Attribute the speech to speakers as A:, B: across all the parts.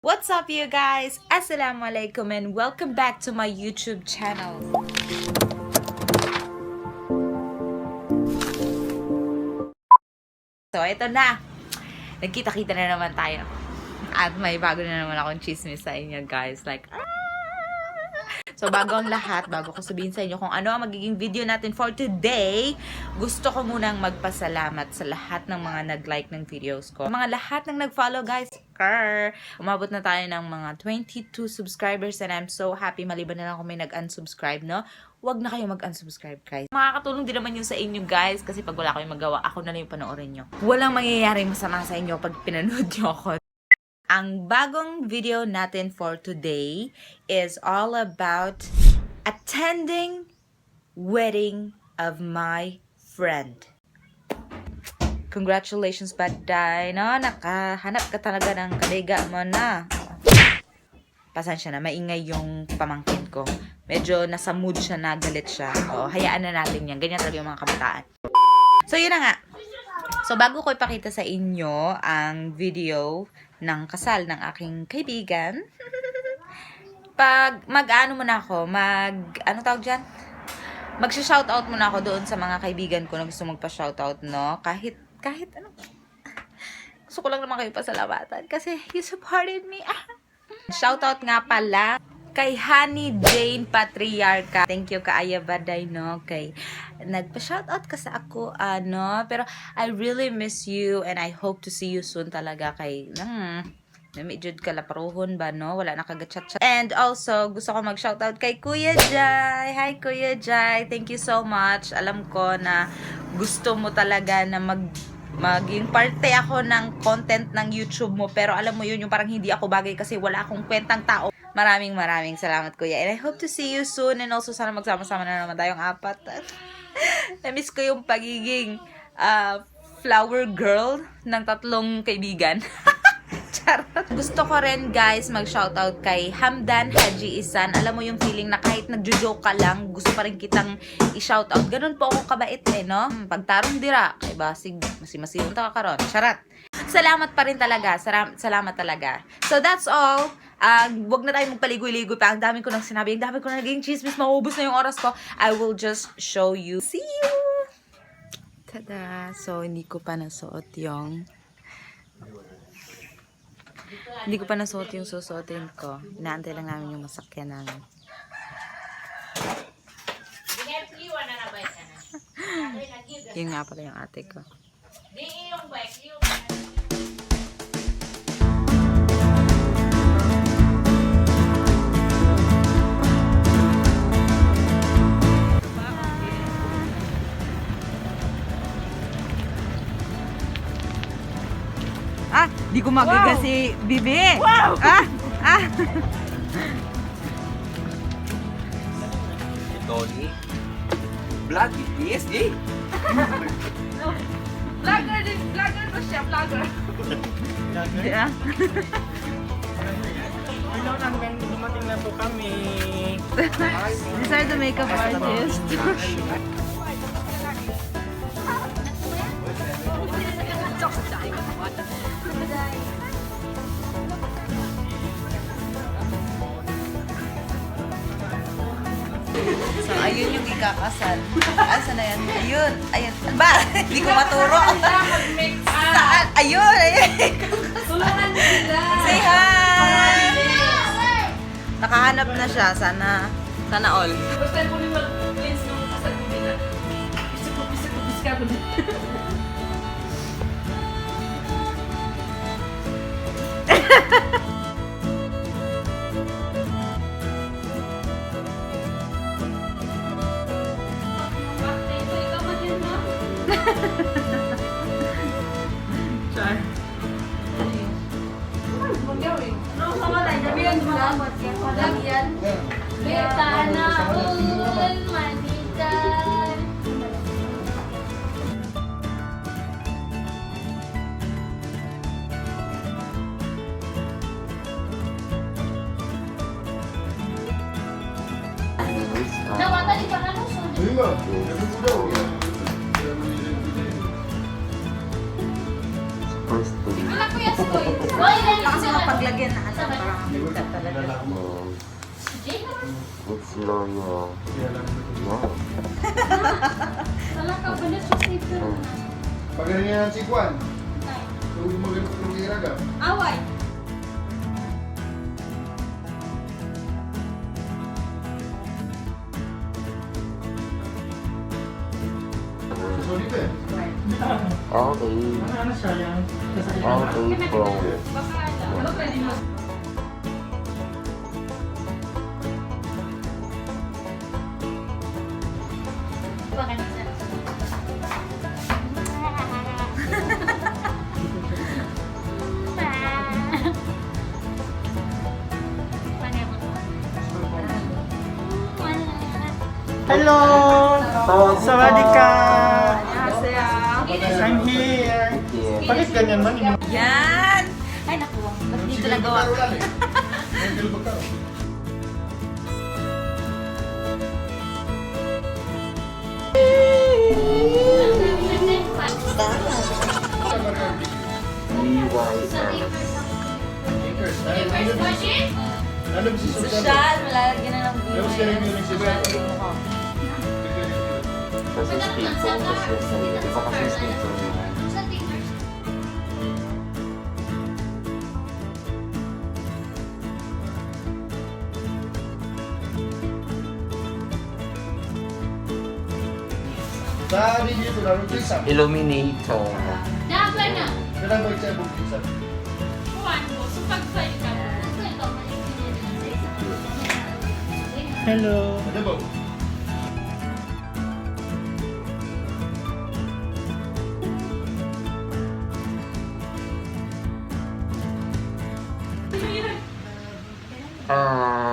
A: What's up you guys? Assalamualaikum and welcome back to my YouTube channel. So ito na. Nagkita-kita na naman tayo. At may bago na naman akong chismis sa inyo guys. So bago ang lahat, bago ko sabihin sa inyo kung ano ang magiging video natin for today, gusto ko munang magpasalamat sa lahat ng mga nag-like ng videos ko. Mga lahat ng nag-follow guys. Umabot na tayo ng mga 22 subscribers and I'm so happy. Maliban na lang kung may nag-unsubscribe, no? Huwag na kayo mag-unsubscribe guys. Makakatulong din naman yun sa inyo guys kasi pag wala kayong magawa, ako na lang yung panoorin nyo. Walang mangyayaring masama sa inyo pag pinanood nyo ako. Ang bagong video natin for today is all about attending wedding of my friend. Congratulations, baday, no? Nakahanap ka talaga ng kaliga mo na. Pasensya na, maingay yung pamangkin ko. Medyo nasa mood siya na galit siya. O, hayaan na natin yan. Ganyan talaga yung mga kabataan. So, yun na nga. So, bago ko ipakita sa inyo ang video ng kasal ng aking kaibigan, ano muna ako, ano tawag dyan? Magsha-shoutout muna ako doon sa mga kaibigan ko na gusto magpa-shoutout, no? Kahit ano. Gusto ko lang naman kayo pasalamatan kasi you supported me. Shoutout nga pala kay Honey Jane Patriarca. Thank you kaaya baday, no? Kay nagpa-shoutout ka sa ako, ano? Pero I really miss you and I hope to see you soon talaga kay namidjud ka laparuhon ba, no? Wala na kagat-chat-chat. And also, gusto ko mag-shoutout kay Kuya Jai. Hi, Kuya Jai. Thank you so much. Alam ko na gusto mo talaga na maging parte ako ng content ng YouTube mo. Pero alam mo yun, yung parang hindi ako bagay kasi wala akong kwentang tao. Maraming salamat, Kuya. And I hope to see you soon. And also, sana magsama-sama na naman tayong apat. Na-miss ko yung pagiging flower girl ng tatlong kaibigan. Charot. Gusto ko rin guys mag-shoutout kay Hamdan Haji Isan. Alam mo yung feeling na kahit nagjo-joke ka lang, gusto pa rin kitang i-shoutout. Ganun po ako kabait no? Pagtarong dira, kay basig, masimasiyong ta ka karon. Charot. Salamat pa rin talaga. Salamat talaga. So that's all. Wag na tayo magpaligoy-ligoy pa. Ang dami ko nang sinabi. Ang dami ko na naging chismis. Maubos na yung oras ko. I will just show you. See you! Tada! So, hindi ko pa nasuot yung susuotin ko. Inaantay lang namin yung masakyan namin. Yun nga pala yung ate ko. Di ko magaga si Bibi. Wow!
B: Tony. Vlog is eh.
A: Vlogger ba siya? Vlogger. Yeah.
C: Hello, dumating na po kami.
A: These are the makeup artists. So, ayun yung ikakasal. Asa na yan? Ayun. Ba? Hindi ko maturo. Saan? Ayun.
D: Tulungan sila.
A: Say hi! Nakahanap na siya. Sana all.
D: First time po rin mag-cleanse nung kasal ko nila. Biska ko din.
A: Char.
D: Beta na ulan manikan. Nawata di pa na
B: First to
A: Kasi mapaglagyan na ano, parang kita talaga.
E: Good flow niya. Wow.
F: Pagalingan si Juan. Huwag mo ganun iraga.
G: Away.
F: Sorry ba?
E: Okay.
C: Ano siya yan?
E: Okay, bro.
C: Hello! Sawadika!
A: Annyeonghaseyo.
C: I'm here! Bakit ganyan man?
A: Yan! Ay, naku. Ba't dito nagawa ko?
F: Ano ba si Sultan?
A: Social, malalagyan na ng
F: Ano ba si Sultan? Yung si Sultan?
E: Kasi staple, kasi iba kasi staple niya.
F: Sa rin dito, laro tisa.
E: Illuminator.
F: Kailan ba siya bukit sa?
C: Hello!
F: Ano ba?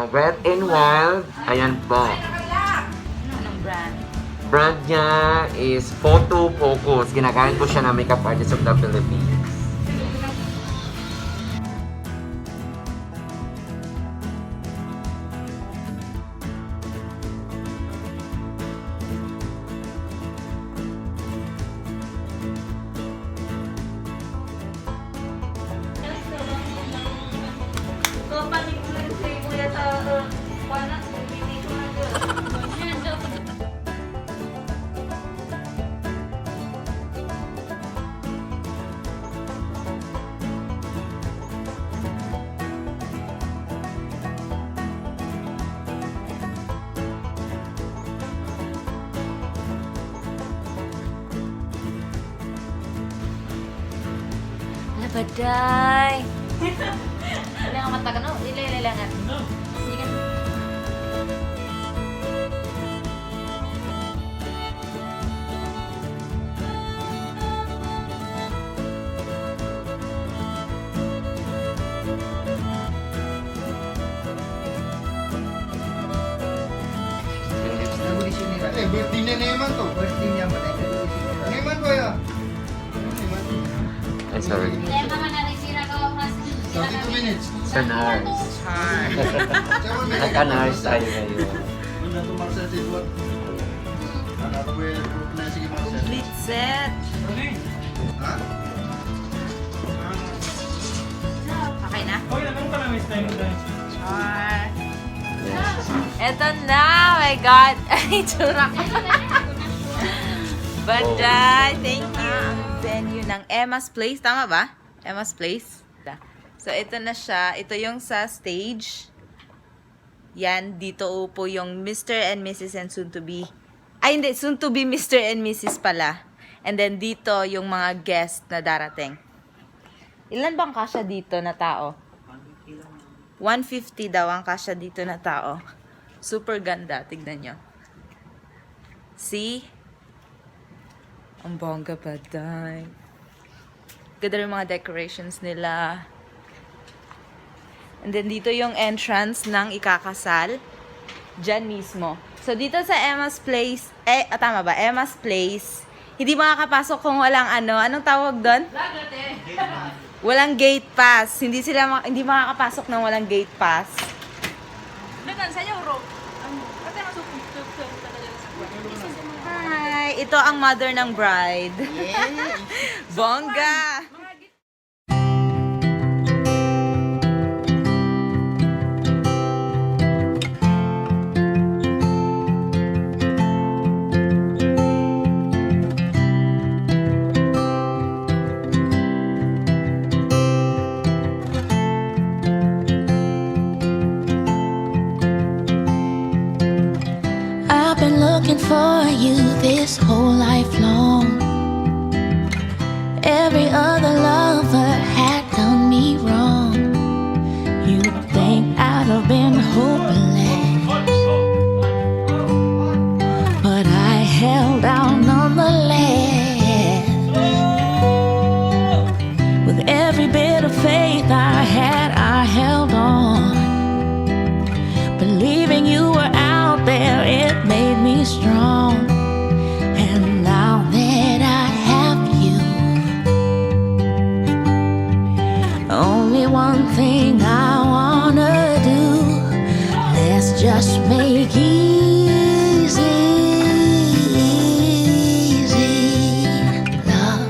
E: Wet n Wild. Ayan po.
A: Anong brand?
E: Brand niya is Photo Focus. Ginagamit po siya ng makeup artist of the Philippines.
A: Baday! Ano nga mataga, no? Ilailangan. Hindi ka...
F: Eh, birthday niya Neman to. Birthday niya ba? Neman ba ya?
E: Ay, sorry.
F: 32 minutes.
E: Sa NARS. Naka-NARS tayo ngayon.
F: Wala to Marcel si Juan. Anak ko eh, na sige Marcel.
A: Complete set!
F: Ha?
A: Okay na?
C: Okay, naman pa lang may style mo guys.
A: Char! Eto na! Oh my God! Ay, tsura ko. Baday! Thank you! Ang venue ng Emma's Place. Tama ba? Emma's Place? So, ito na siya. Ito yung sa stage. Yan. Dito upo yung Mr. and Mrs. and soon to be. Ay, hindi. Soon to be Mr. and Mrs. pala. And then, dito yung mga guest na darating. Ilan bang kasya dito na tao? 150 daw ang kasya dito na tao. Super ganda. Tignan nyo. See? Ang bongga pa dahil. Ganda rin mga decorations nila. And then dito yung entrance ng ikakasal. Diyan mismo. So dito sa Emma's Place, tama ba? Emma's Place. Hindi makakapasok kung walang ano. Anong tawag doon? Walang gate pass. Hindi makakapasok ng walang gate pass. Hi! Ito ang mother ng bride. Bongga!
G: looking for you this whole life long. Every other lover had done me wrong. You'd think I'd have been hopeless, but I held out nonetheless. With every bit of faith I had, I held on. Believing you were out there, it made me strong. And now that I have you, only one thing I wanna do, let's just make easy love.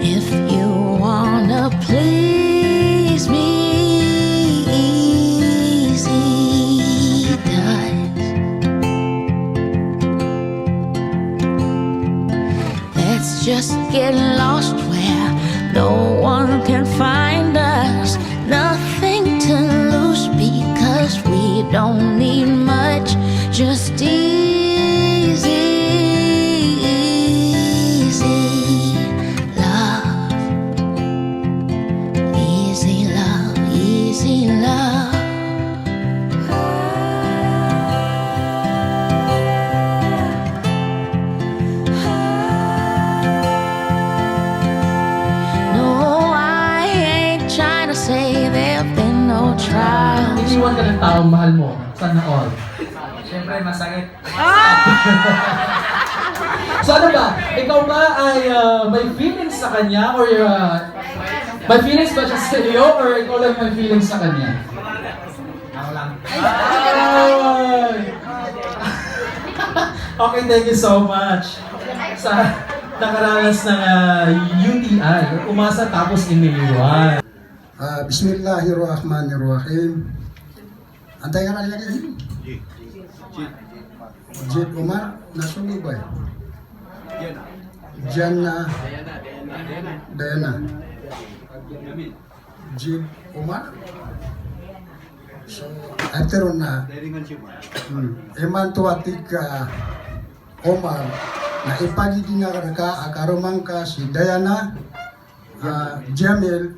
G: If you wanna please me, easy does. Let's just get lost where no one can find us. Nothing to lose because we don't need much. Just easy love. Easy love, easy love. No, I ain't trying to say there've been no trials.
H: Iniwan ka ng taong mahal mo. Sana all. Siyempre, masakit. So ano ba? Ikaw ba ay may feelings sa kanya? Or may feelings ba siya sa iyo? Or ikaw lang may feelings sa kanya? Ako lang. Ay! Okay, thank you so much. Sa nakaranas ng UTI, umasa tapos iniwan.
F: Bismillahirrahmanirrahim. Antay ka na lagi. Jid Umar, nasunog ba? Jana. Diana. Jid Umar. So, ateron na. Eman tuatika Omar na ipagidi nga ka akarumang ka si Diana, Jamil,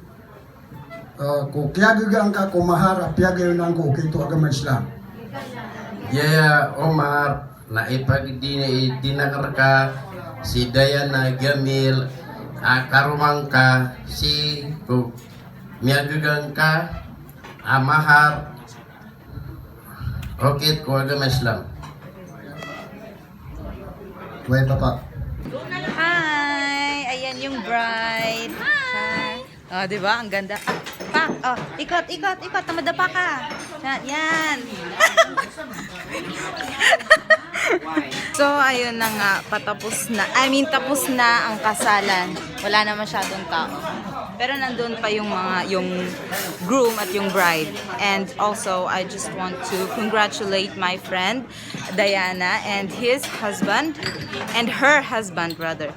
F: ko kiyagagang ka kumahara piyagayon ang ko kito agama Islam.
I: Yeah, Omar, naipagdinakar ka si Diana Gamil, karumang ka si miagagang ka, amahar, okay, ko agama Islam.
F: Way papa.
A: Hi! Ayan yung bride. Hi! Oh, di ba? Ang ganda. Pa! Oh, ikot. Namadapa ka. Yan. So, ayun na nga. Tapos na ang kasalan. Wala na masyadong tao. Pero nandun pa yung groom at yung bride. And also, I just want to congratulate my friend, Diana, and his husband, and her husband, rather.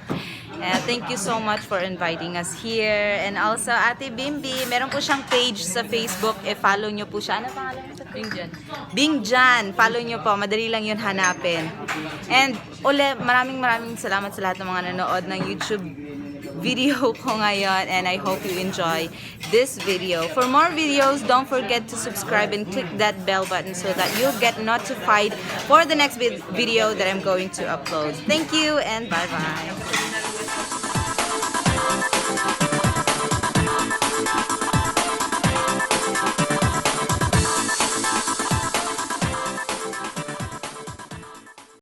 A: Thank you so much for inviting us here. And also, Ate Bimbi, meron po siyang page sa Facebook. Follow nyo po siya. Ano pangalan mo? Bingjan. Follow nyo po. Madali lang yun hanapin. And maraming salamat sa lahat ng mga nanood ng YouTube video ko ngayon, and I hope you enjoy this video. For more videos, don't forget to subscribe and click that bell button so that you'll get notified for the next video that I'm going to upload. Thank you and bye-bye.